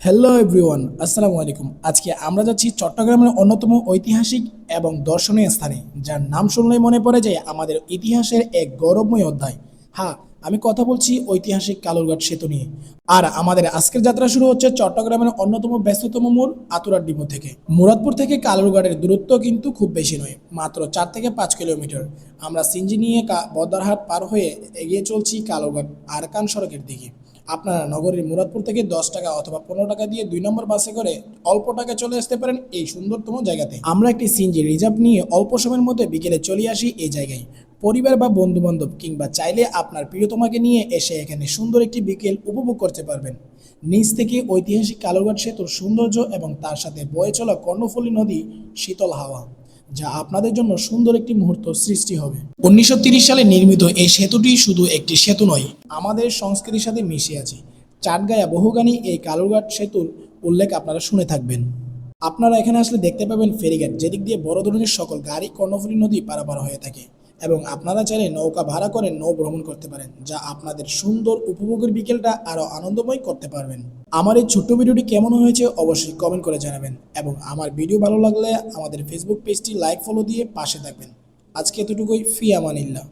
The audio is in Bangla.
হ্যালো এভরিওয়ান, আসসালামু আলাইকুম। আজকে আমরা যাচ্ছি চট্টগ্রামের অন্যতম ঐতিহাসিক এবং দর্শনীয় স্থানে, যার নাম শুনলেই মনে পড়ে যে আমাদের ইতিহাসের এক গৌরবময় অধ্যায়। হ্যাঁ, আমি কথা বলছি ঐতিহাসিক কালুরঘাট সেতু নিয়ে। আর আমাদের আজকের যাত্রা শুরু হচ্ছে চট্টগ্রামের অন্যতম ব্যস্ততম মোড় আতুরার ডিপো থেকে। মুরাদপুর থেকে কালুরঘাটের দূরত্ব কিন্তু খুব বেশি নয়, মাত্র 4 থেকে 5 কিলোমিটার। আমরা সিঞ্জি নিয়ে বদরহাট পার হয়ে এগিয়ে চলছি কালুরঘাট আরকান সড়কের দিকে। আপনারা নগরীর মুরাদপুর থেকে 10 টাকা অথবা 15 টাকা দিয়ে 2 নম্বর বাসে করে অল্প টাকায় চলে আসতে পারেন এই সুন্দরতম জায়গাতে। আমরা একটি সিএনজি রিজার্ভ নিয়ে অল্প সময়ের মধ্যে বিকেলে চলে আসি এই জায়গায়। পরিবার বা বন্ধু বান্ধব কিংবা চাইলে আপনার প্রিয়তমাকে নিয়ে এসে এখানে সুন্দর একটি বিকেল উপভোগ করতে পারবেন। নিচ থেকে ঐতিহাসিক কালুরঘাট সেতুর সৌন্দর্য এবং তার সাথে বয়ে চলা কর্ণফুলী নদী, শীতল হাওয়া, যা আপনাদের জন্য সুন্দর একটি মুহূর্ত সৃষ্টি হবে। 1930 সালে নির্মিত এই সেতুটি শুধু একটি সেতু নয়, আমাদের সংস্কৃতির সাথে মিশে আছে। চাটগাঁয়া বহুগানী এই কালুরঘাট সেতুর উল্লেখ আপনারা শুনে থাকবেন। আপনারা এখানে আসলে দেখতে পাবেন ফেরিঘাট, যেদিক দিয়ে বড় ধরনের সকল গাড়ি কর্ণফুলী নদী পারাপার হয়ে থাকে। এবং আপনারা চাইলে নৌকা ভাড়া করে নৌ ভ্রমণ করতে পারেন, যা আপনাদের সুন্দর উপভোগের বিকেলটা আরও আনন্দময় করতে পারবেন। আমার এই ছোট্ট ভিডিওটি কেমন হয়েছে অবশ্যই কমেন্ট করে জানাবেন, এবং আমার ভিডিও ভালো লাগলে আমাদের ফেসবুক পেজটি লাইক ফলো দিয়ে পাশে থাকবেন। আজকে এতটুকুই, ফি আমানিল্লাহ।